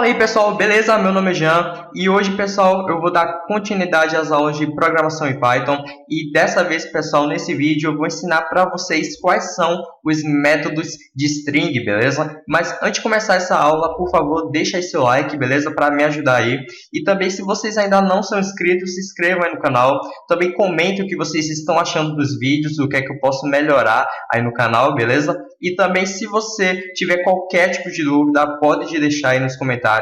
Fala aí pessoal, beleza? Meu nome é Jean e hoje pessoal eu vou dar continuidade às aulas de programação em Python e dessa vez pessoal nesse vídeo eu vou ensinar para vocês quais são os métodos de string, beleza? Mas antes de começar essa aula, por favor deixa aí seu like, beleza? Para me ajudar aí e também se vocês ainda não são inscritos, se inscrevam aí no canal, também comentem o que vocês estão achando dos vídeos, o que é que eu posso melhorar aí no canal, beleza? E também se você tiver qualquer tipo de dúvida, pode deixar aí nos comentários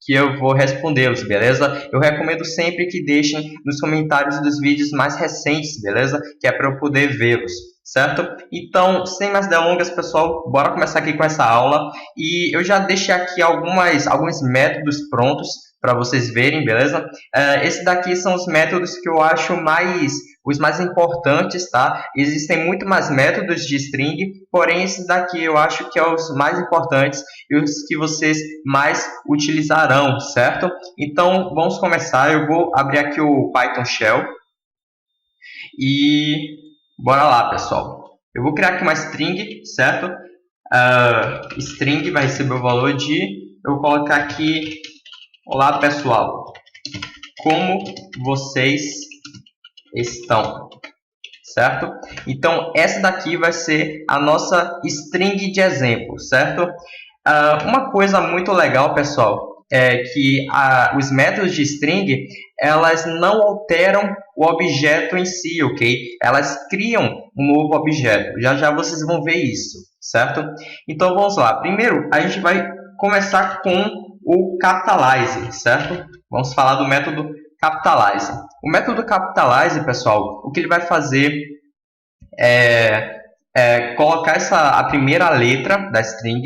que eu vou respondê-los, beleza? Eu recomendo sempre que deixem nos comentários dos vídeos mais recentes, beleza? Que é para eu poder vê-los, certo? Então, sem mais delongas, pessoal, bora começar aqui com essa aula. E eu já deixei aqui alguns métodos prontos para vocês verem, beleza? Esses daqui são os métodos que eu acho os mais importantes, tá? Existem muito mais métodos de string, porém esses daqui eu acho que são os mais importantes e os que vocês mais utilizarão, certo? Então, vamos começar. Eu vou abrir aqui o Python Shell e bora lá, pessoal. Eu vou criar aqui uma string, certo? String vai receber o valor eu vou colocar aqui: olá pessoal, como vocês estão? Certo? Então essa daqui vai ser a nossa string de exemplo, certo? Uma coisa muito legal, pessoal, é que os métodos de string, elas não alteram o objeto em si, ok? Elas criam um novo objeto. Já já vocês vão ver isso, certo? Então vamos lá. Primeiro a gente vai começar com o capitalize, certo? Vamos falar do método capitalize. O método capitalize, pessoal, o que ele vai fazer é colocar a primeira letra da string,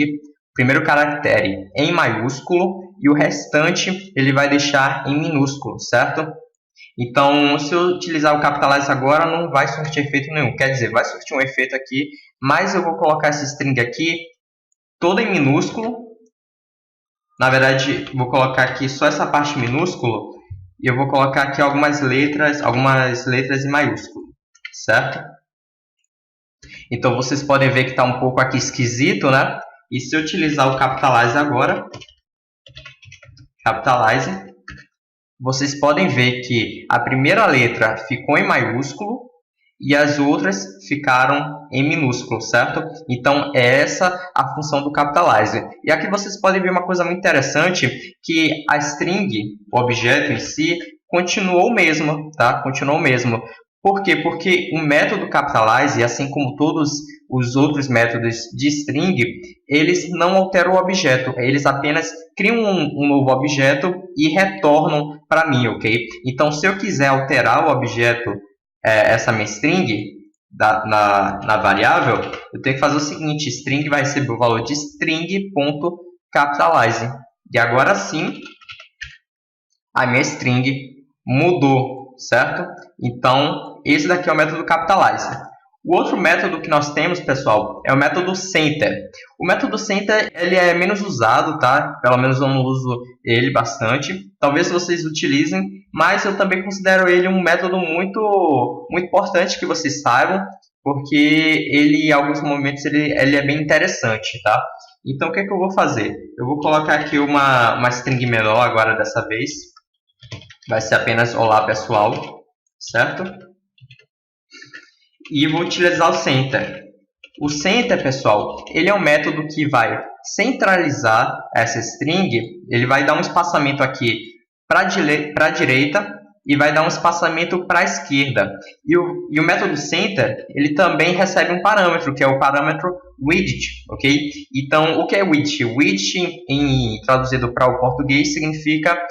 primeiro caractere em maiúsculo e o restante ele vai deixar em minúsculo, certo? Então, se eu utilizar o capitalize agora, não vai surtir efeito nenhum. Quer dizer, vai surtir um efeito aqui, mas eu vou colocar essa string aqui toda em minúsculo. Na verdade, vou colocar aqui só essa parte minúsculo e eu vou colocar aqui algumas letras em maiúsculo, certo? Então vocês podem ver que está um pouco aqui esquisito, né? E se eu utilizar o capitalize agora, vocês podem ver que a primeira letra ficou em maiúsculo e as outras ficaram em minúsculo, certo? Então, é essa a função do capitalize. E aqui vocês podem ver uma coisa muito interessante, que a string, o objeto em si, continuou o mesmo, tá? Continuou o mesmo. Por quê? Porque o método capitalize, assim como todos os outros métodos de string, eles não alteram o objeto, eles apenas criam um novo objeto e retornam para mim, ok? Então, se eu quiser alterar o objeto, essa minha string na variável, eu tenho que fazer o seguinte: string vai receber o valor de string.capitalize. E agora sim, a minha string mudou, certo? Então, esse daqui é o método capitalize. O outro método que nós temos, pessoal, é o método center. O método center ele é menos usado, tá? Pelo menos eu não uso ele bastante. Talvez vocês utilizem, mas eu também considero ele um método muito importante que vocês saibam, porque ele, em alguns momentos, ele é bem interessante, tá? Então, o que é que eu vou fazer? Eu vou colocar aqui uma string menor agora dessa vez. Vai ser apenas olá pessoal, certo? E vou utilizar o center. O center, pessoal, ele é um método que vai centralizar essa string. Ele vai dar um espaçamento aqui para a direita e vai dar um espaçamento para a esquerda. E o método center, ele também recebe um parâmetro, que é o parâmetro width, ok? Então, o que é width? Width, traduzido para o português, significa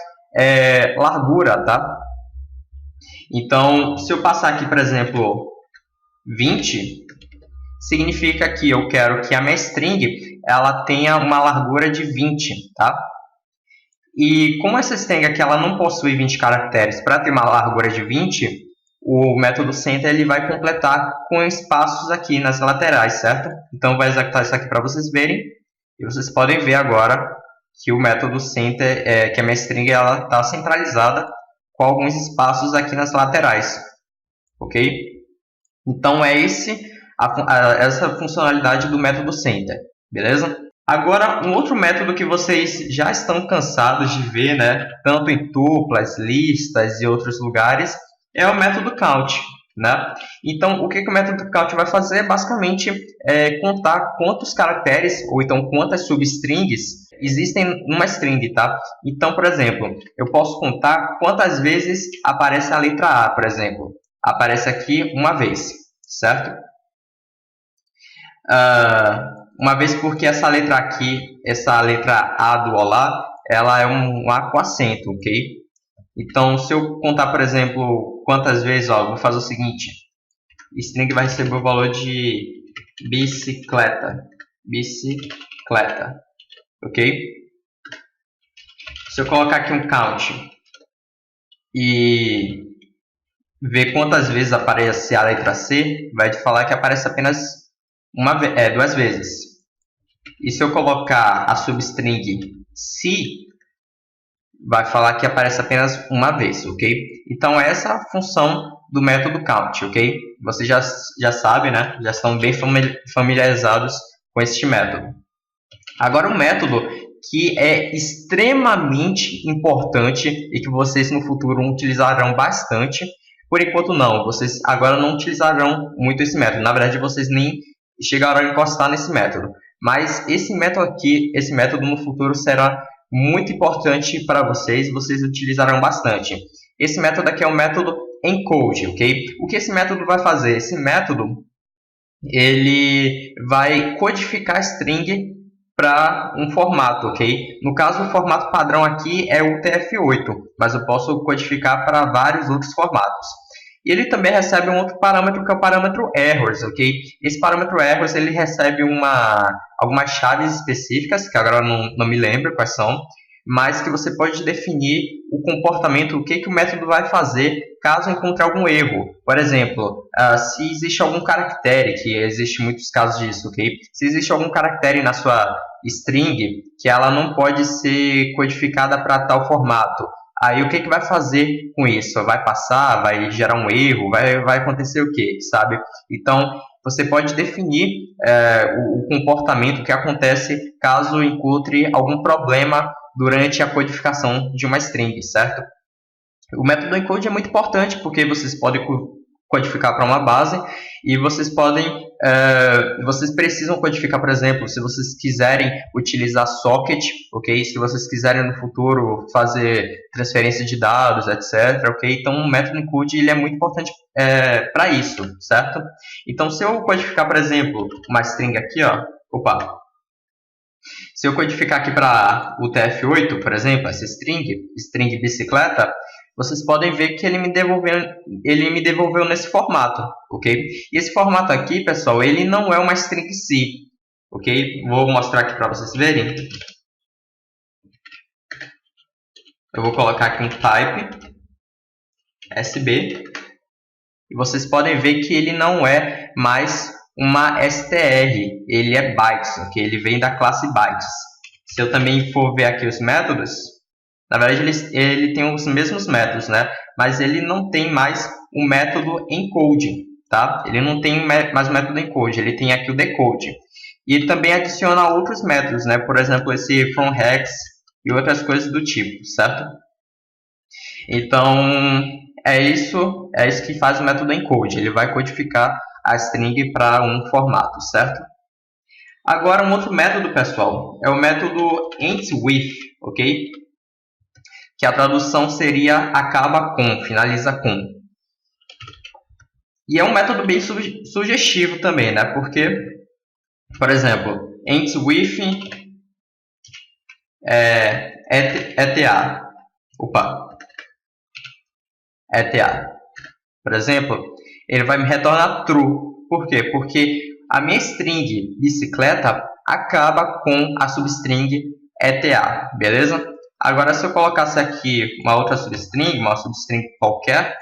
largura, tá? Então, se eu passar aqui, por exemplo, 20, significa que eu quero que a minha string ela tenha uma largura de 20, tá? E como essa string aqui ela não possui 20 caracteres para ter uma largura de 20, o método center ele vai completar com espaços aqui nas laterais, certo? Então, vai executar isso aqui para vocês verem. E vocês podem ver agora que o método center, que a minha string está centralizada com alguns espaços aqui nas laterais, ok? Então, essa funcionalidade do método center, beleza? Agora, um outro método que vocês já estão cansados de ver, né, tanto em tuplas, listas e outros lugares, é o método count, né? Então, o que o método count vai fazer? Basicamente, contar quantos caracteres, ou então quantas substrings existem numa string, tá? Então, por exemplo, eu posso contar quantas vezes aparece a letra A, por exemplo. Aparece aqui uma vez, certo? Uma vez porque essa letra aqui, essa letra A do olá, ela é um A com acento, ok? Então, se eu contar, por exemplo, quantas vezes, ó, vou fazer o seguinte. String vai receber o valor de bicicleta. Bicicleta, ok? Se eu colocar aqui um count e ver quantas vezes aparece a letra C, vai falar que aparece apenas duas vezes. E se eu colocar a substring se, vai falar que aparece apenas uma vez, ok? Então, essa é a função do método count, ok? Vocês já sabem, né? Já estão bem familiarizados com este método. Agora, um método que é extremamente importante e que vocês no futuro utilizarão bastante. Por enquanto não, vocês agora não utilizarão muito esse método. Na verdade, vocês nem chegarão a encostar nesse método. Mas esse método aqui, esse método no futuro será muito importante para vocês, vocês utilizarão bastante. Esse método aqui é o método encode, ok? O que esse método vai fazer? Esse método, ele vai codificar a string para um formato, ok? No caso, o formato padrão aqui é o UTF-8, mas eu posso codificar para vários outros formatos. E ele também recebe um outro parâmetro, que é o parâmetro errors, ok? Esse parâmetro errors, ele recebe algumas chaves específicas, que agora não me lembro quais são, mas que você pode definir o comportamento, o que o método vai fazer caso encontre algum erro. Por exemplo, se existe algum caractere, que existe muitos casos disso, ok? Se existe algum caractere na sua string que ela não pode ser codificada para tal formato, aí o que vai fazer com isso? Vai passar? Vai gerar um erro? Vai acontecer o quê? Sabe? Então, você pode definir o comportamento que acontece caso encontre algum problema durante a codificação de uma string, certo? O método encode é muito importante porque vocês podem codificar para uma base e vocês precisam codificar, por exemplo, se vocês quiserem utilizar socket, ok? Se vocês quiserem no futuro fazer transferência de dados, etc, ok? Então o método encode ele é muito importante para isso, certo? Então se eu codificar, por exemplo, uma string aqui, ó, se eu codificar aqui para o UTF-8, por exemplo, essa string bicicleta, vocês podem ver que ele me devolveu nesse formato, ok? E esse formato aqui, pessoal, ele não é uma string C, ok? Vou mostrar aqui para vocês verem. Eu vou colocar aqui um type SB e vocês podem ver que ele não é mais uma str, ele é bytes, ok? Ele vem da classe bytes. Se eu também for ver aqui os métodos, na verdade ele tem os mesmos métodos, né? Mas ele não tem mais o método encode, tá? Ele não tem mais o método encode, ele tem aqui o decode. E ele também adiciona outros métodos, né? Por exemplo, esse fromHex e outras coisas do tipo, certo? Então, é isso que faz o método encode. Ele vai codificar a string para um formato, certo? Agora, um outro método, pessoal, é o método endWith, ok? Que a tradução seria acaba com, finaliza com. E é um método bem sugestivo também, né? Porque, por exemplo, endWith ETA. ETA. Por exemplo, ele vai me retornar true. Por quê? Porque a minha string bicicleta acaba com a substring ETA, beleza? Agora, se eu colocasse aqui uma outra substring, uma substring qualquer,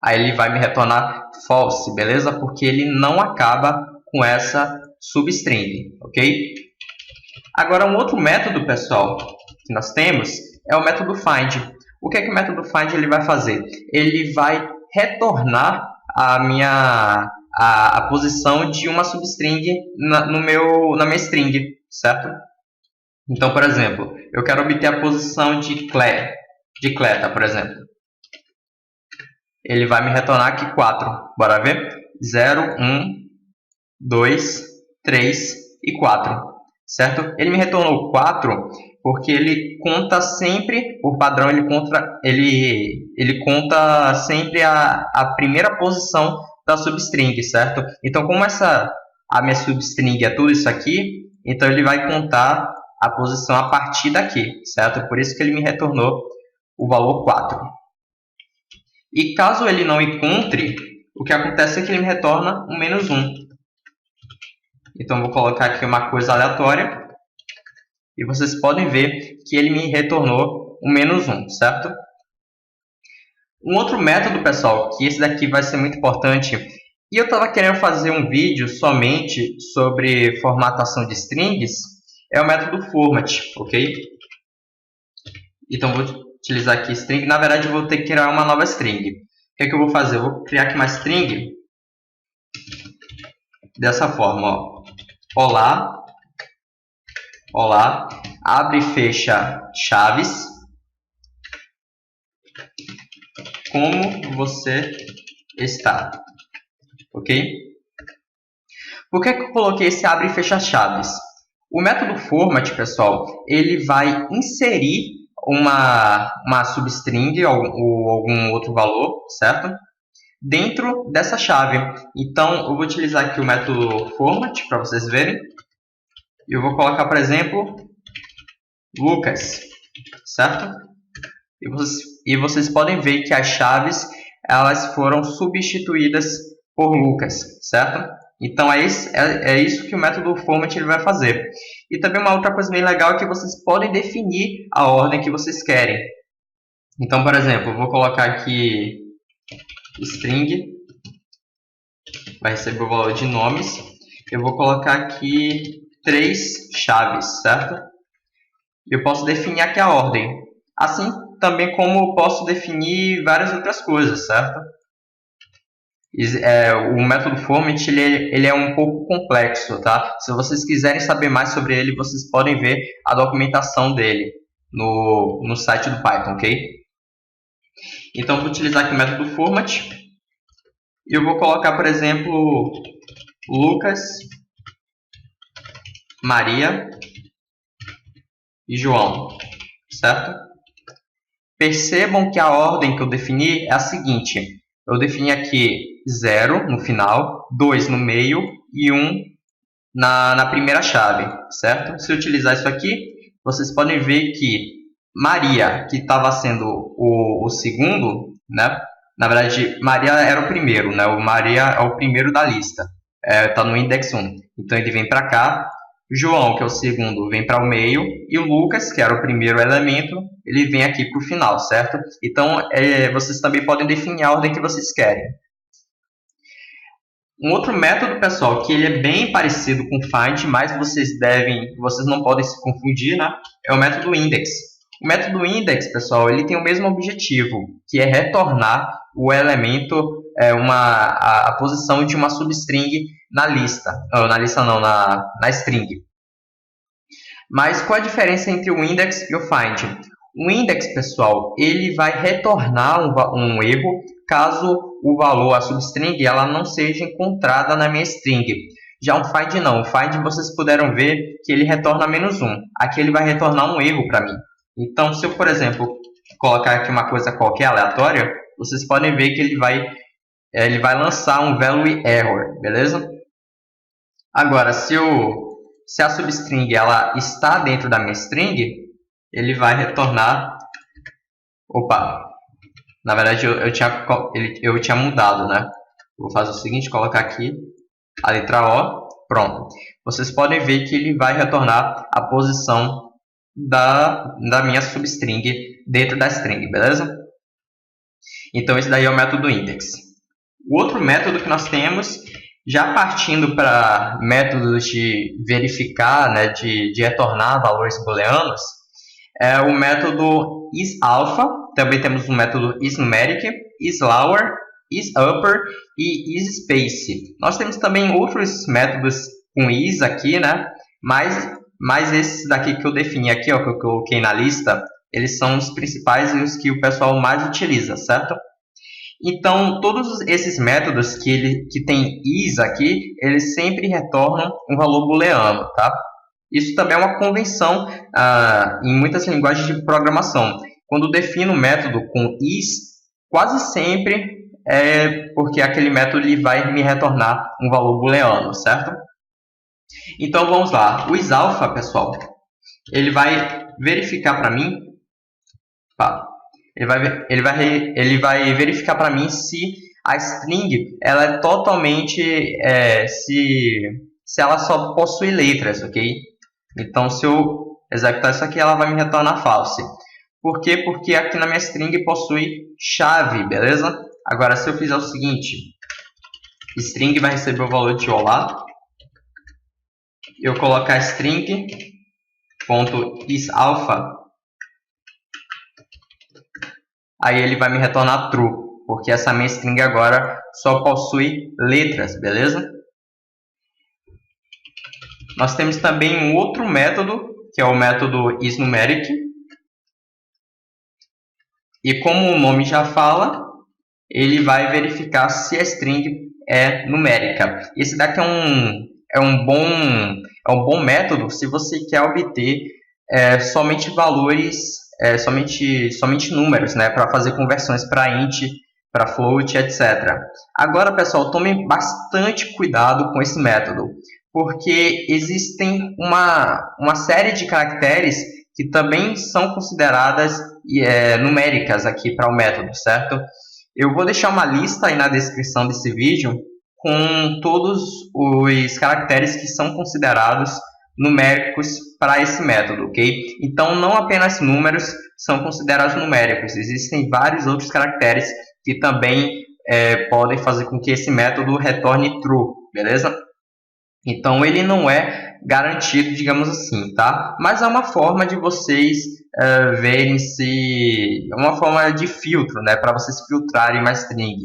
aí ele vai me retornar false, beleza? Porque ele não acaba com essa substring, ok? Agora, um outro método, pessoal, que nós temos é o método find. O que é que o método find ele vai fazer? Ele vai retornar a minha a posição de uma substring na minha string, certo? Então, por exemplo, eu quero obter a posição de Cleta, por exemplo. Ele vai me retornar aqui 4. Bora ver? 0, 1, 2, 3 e 4. Certo? Ele me retornou 4 porque ele conta sempre, por padrão, ele conta sempre a primeira posição da substring, certo? Então, como a minha substring é tudo isso aqui, então ele vai contar a posição a partir daqui, certo? Por isso que ele me retornou o valor 4. E caso ele não encontre, o que acontece é que ele me retorna um -1. Então, vou colocar aqui uma coisa aleatória. E vocês podem ver que ele me retornou um -1, certo? Um outro método, pessoal, que esse daqui vai ser muito importante. E eu estava querendo fazer um vídeo somente sobre formatação de strings. É o método format, ok? Então, vou utilizar aqui string. Na verdade, eu vou ter que criar uma nova string. O que é que eu vou fazer? Eu vou criar aqui uma string dessa forma, ó. Olá, abre e fecha chaves. Como você está? Ok? Por que eu coloquei esse abre e fecha chaves? O método format, pessoal, ele vai inserir uma substring ou algum outro valor, certo? Dentro dessa chave. Então, eu vou utilizar aqui o método format para vocês verem. Eu vou colocar, por exemplo, Lucas, certo? E vocês podem ver que as chaves elas foram substituídas por Lucas, certo? Então, é isso que o método format ele vai fazer. E também uma outra coisa bem legal é que vocês podem definir a ordem que vocês querem. Então, por exemplo, eu vou colocar aqui string, vai receber o valor de nomes. Eu vou colocar aqui 3 chaves, certo? Eu posso definir aqui a ordem. Assim também como eu posso definir várias outras coisas, certo? O método format ele é um pouco complexo, tá? Se vocês quiserem saber mais sobre ele, vocês podem ver a documentação dele no site do Python, ok? Então, eu vou utilizar aqui o método format. E eu vou colocar, por exemplo, Lucas, Maria e João, certo? Percebam que a ordem que eu defini é a seguinte. Eu defini aqui 0 no final, 2 no meio e 1 na primeira chave, certo? Se eu utilizar isso aqui, vocês podem ver que Maria, que estava sendo o segundo, né? Na verdade, Maria era o primeiro, né? O Maria é o primeiro da lista, está no index 1. Então, ele vem para cá. João, que é o segundo, vem para o meio. E o Lucas, que era o primeiro elemento, ele vem aqui para o final, certo? Então, vocês também podem definir a ordem que vocês querem. Um outro método, pessoal, que ele é bem parecido com o find, mas vocês não podem se confundir, né? É o método index. O método index, pessoal, ele tem o mesmo objetivo, que é retornar o elemento, a posição de uma substring na lista. Na lista não, na string. Mas qual a diferença entre o index e o find? O index, pessoal, ele vai retornar um erro caso o valor, a substring, ela não seja encontrada na minha string. Já um find não. O find vocês puderam ver que ele retorna -1. Aqui ele vai retornar um erro para mim. Então, se eu, por exemplo, colocar aqui uma coisa qualquer aleatória, vocês podem ver que ele vai lançar um value error, beleza? Agora, se a substring ela está dentro da minha string, ele vai retornar... Opa! Na verdade, eu tinha mudado, né? Vou fazer o seguinte, colocar aqui a letra O, pronto. Vocês podem ver que ele vai retornar a posição da minha substring dentro da string, beleza? Então, esse daí é o método index. O outro método que nós temos, já partindo para métodos de verificar, né, de retornar valores booleanos, é o método isAlpha. Também temos o método isNumeric, isLower isUpper e isSpace. Nós temos também outros métodos com is aqui, né? Mas esses daqui que eu defini aqui, ó, que eu coloquei na lista, eles são os principais e os que o pessoal mais utiliza, certo? Então, todos esses métodos que tem is aqui, eles sempre retornam um valor booleano, tá? Isso também é uma convenção em muitas linguagens de programação. Quando defino um método com is, quase sempre é porque aquele método ele vai me retornar um valor booleano, certo? Então, vamos lá. O isAlpha, pessoal, ele vai verificar para mim... Ele vai verificar para mim se a string ela é totalmente... se ela só possui letras, ok? Então, se eu executar isso aqui, ela vai me retornar false. Por quê? Porque aqui na minha string possui chave, beleza? Agora, se eu fizer o seguinte, string vai receber o valor de olá. Eu colocar string.isAlpha, aí ele vai me retornar true, porque essa minha string agora só possui letras, beleza? Nós temos também um outro método, que é o método isNumeric. E como o nome já fala, ele vai verificar se a string é numérica. Esse daqui é um bom método se você quer obter somente valores, somente números, né, para fazer conversões para int, para float, etc. Agora, pessoal, tomem bastante cuidado com esse método, porque existem uma série de caracteres que também são consideradas numéricas aqui para o método, certo? Eu vou deixar uma lista aí na descrição desse vídeo com todos os caracteres que são considerados numéricos para esse método, ok? Então, não apenas números são considerados numéricos, existem vários outros caracteres que também podem fazer com que esse método retorne true, beleza? Então, ele não é garantido, digamos assim, tá? Mas é uma forma de vocês verem se... É uma forma de filtro, né? Para vocês filtrarem uma string.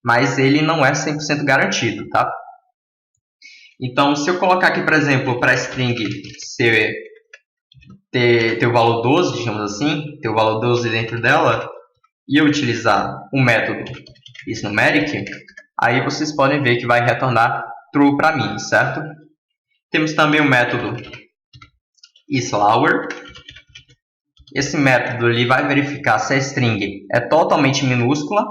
Mas ele não é 100% garantido, tá? Então, se eu colocar aqui, por exemplo, para a string ter o valor 12, digamos assim, ter o valor 12 dentro dela, e eu utilizar o método isNumeric, aí vocês podem ver que vai retornar true para mim, certo? Temos também o método isLower. Esse método ele vai verificar se a string é totalmente minúscula.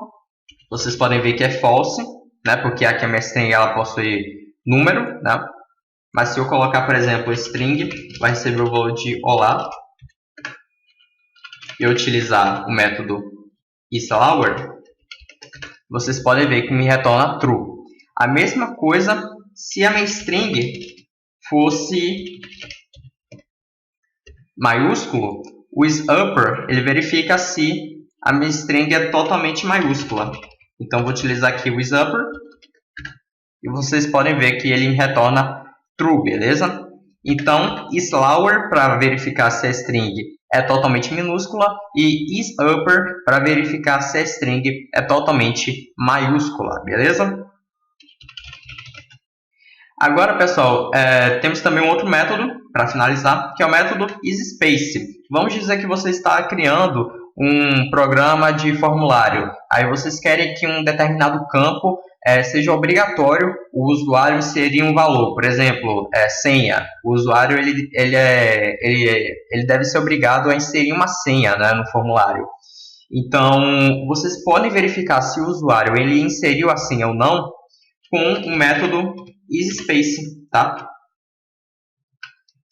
Vocês podem ver que é false, né? Porque aqui a minha string ela possui número, né? Mas se eu colocar, por exemplo, string, vai receber o valor de olá. E eu utilizar o método isLower, vocês podem ver que me retorna true. A mesma coisa se a minha string fosse maiúsculo, o isUpper ele verifica se a minha string é totalmente maiúscula. Então, vou utilizar aqui o isUpper e vocês podem ver que ele me retorna true, beleza? Então, isLower para verificar se a string é totalmente minúscula e isUpper para verificar se a string é totalmente maiúscula, beleza? Agora, pessoal, temos também um outro método para finalizar, que é o método isSpace. Vamos dizer que você está criando um programa de formulário. Aí vocês querem que um determinado campo seja obrigatório o usuário inserir um valor. Por exemplo, senha. O usuário ele deve ser obrigado a inserir uma senha, né, no formulário. Então, vocês podem verificar se o usuário ele inseriu a senha ou não com o método isSpace, tá?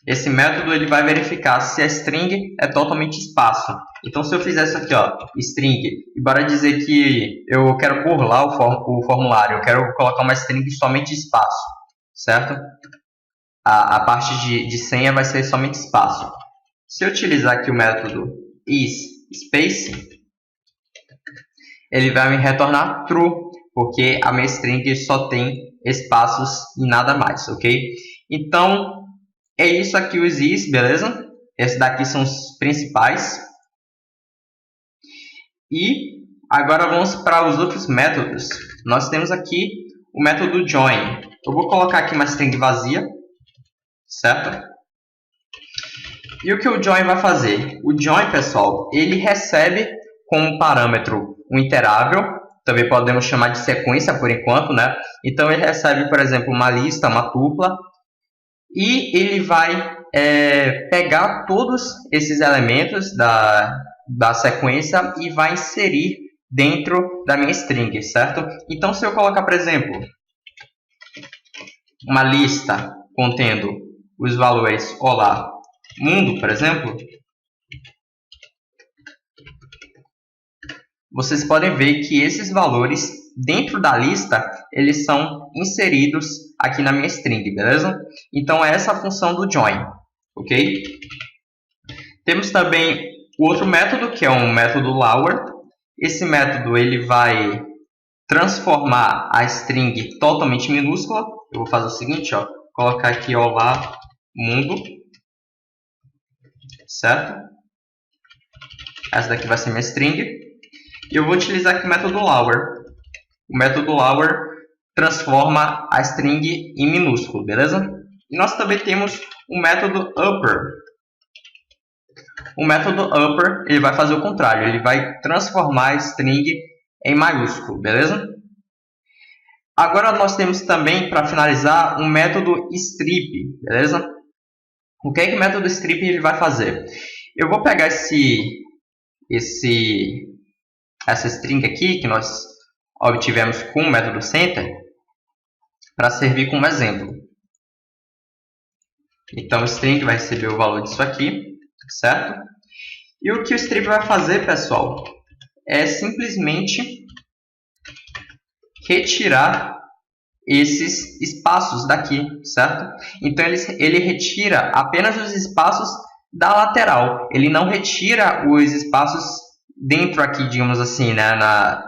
Esse método ele vai verificar se a string é totalmente espaço. Então, se eu fizer isso aqui, ó, string, e bora dizer que eu quero burlar o formulário, eu quero colocar uma string somente espaço, certo? A parte de senha vai ser somente espaço. Se eu utilizar aqui o método isSpace, ele vai me retornar true, porque a minha string só tem espaços e nada mais, ok? Então, é isso aqui os is, beleza? Esses daqui são os principais. E Agora vamos para os outros métodos. Nós temos aqui o método join. Eu vou colocar aqui uma string vazia, certo? E o que o join vai fazer? O join, pessoal, ele recebe como parâmetro um interável, também podemos chamar de sequência por enquanto, né? Então ele recebe, por exemplo, uma lista, uma tupla, e ele vai pegar todos esses elementos da sequência e vai inserir dentro da minha string, certo? Então se eu colocar, por exemplo, uma lista contendo os valores olá, mundo, por exemplo, vocês podem ver que esses valores dentro da lista, eles são inseridos aqui na minha string, beleza? Então essa é a função do join, ok? Temos também o outro método, que é um método lower. Esse método ele vai transformar a string totalmente minúscula. Eu vou fazer o seguinte, ó, colocar aqui olá, mundo, certo? Essa daqui vai ser minha string. E eu vou utilizar aqui o método lower. O método lower transforma a string em minúsculo, beleza? E nós também temos o método upper. O método upper ele vai fazer o contrário, ele vai transformar a string em maiúsculo, beleza? Agora nós temos também, para finalizar, um método strip, beleza? O que é que o método strip ele vai fazer? Eu vou pegar essa string aqui que nós obtivemos com o método center para servir como exemplo. Então o string vai receber o valor disso aqui, certo? E o que o strip vai fazer, pessoal, é simplesmente retirar esses espaços daqui, certo? Então ele retira apenas os espaços da lateral, ele não retira os espaços dentro aqui, digamos assim, né,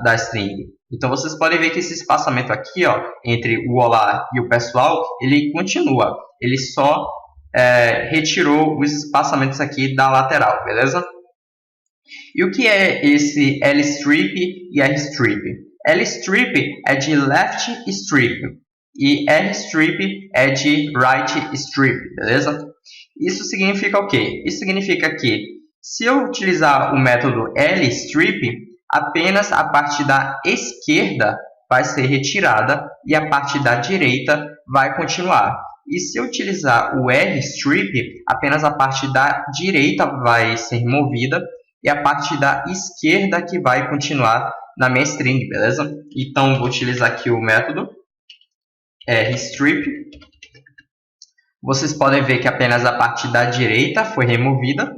da string. Então vocês podem ver que esse espaçamento aqui, ó, entre o olá e o pessoal, ele continua. Ele só retirou os espaçamentos aqui da lateral, beleza? E o que é esse lstrip e rstrip? Lstrip é de left strip e rstrip é de right strip, beleza? Isso significa o quê? Isso significa que se eu utilizar o método lstrip, apenas a parte da esquerda vai ser retirada e a parte da direita vai continuar. E se eu utilizar o rstrip, apenas a parte da direita vai ser removida e a parte da esquerda que vai continuar na minha string, beleza? Então, vou utilizar aqui o método rstrip. Vocês podem ver que apenas a parte da direita foi removida.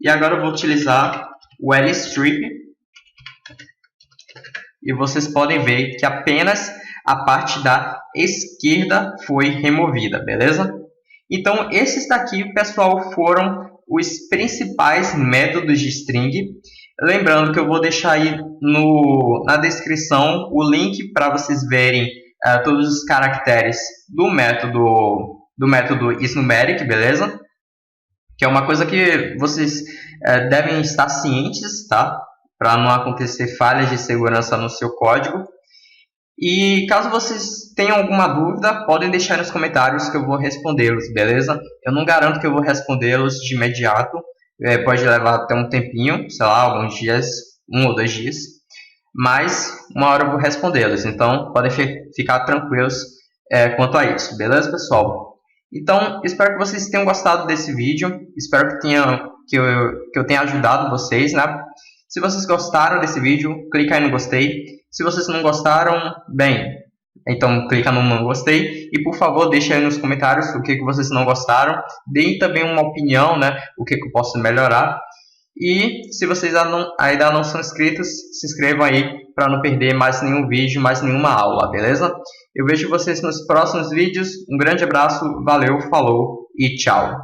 E agora eu vou utilizar o lstrip. E vocês podem ver que apenas a parte da esquerda foi removida, beleza? Então, esses daqui, pessoal, foram os principais métodos de string. Lembrando que eu vou deixar aí na descrição o link para vocês verem todos os caracteres do método isNumeric, beleza? Que é uma coisa que vocês devem estar cientes, tá? Para não acontecer falhas de segurança no seu código. E caso vocês tenham alguma dúvida, podem deixar nos comentários que eu vou respondê-los, beleza? Eu não garanto que eu vou respondê-los de imediato, pode levar até um tempinho, sei lá, alguns dias, 1 ou 2 dias, mas uma hora eu vou respondê-los, então podem ficar tranquilos quanto a isso, beleza, pessoal? Então, espero que vocês tenham gostado desse vídeo, espero que eu tenha ajudado vocês, né? Se vocês gostaram desse vídeo, clica aí no gostei. Se vocês não gostaram, bem, então clica no não gostei. E por favor, deixe aí nos comentários o que vocês não gostaram. Deem também uma opinião, né? O que eu posso melhorar. E se vocês ainda não são inscritos, se inscrevam aí para não perder mais nenhum vídeo, mais nenhuma aula, beleza? Eu vejo vocês nos próximos vídeos. Um grande abraço, valeu, falou e tchau!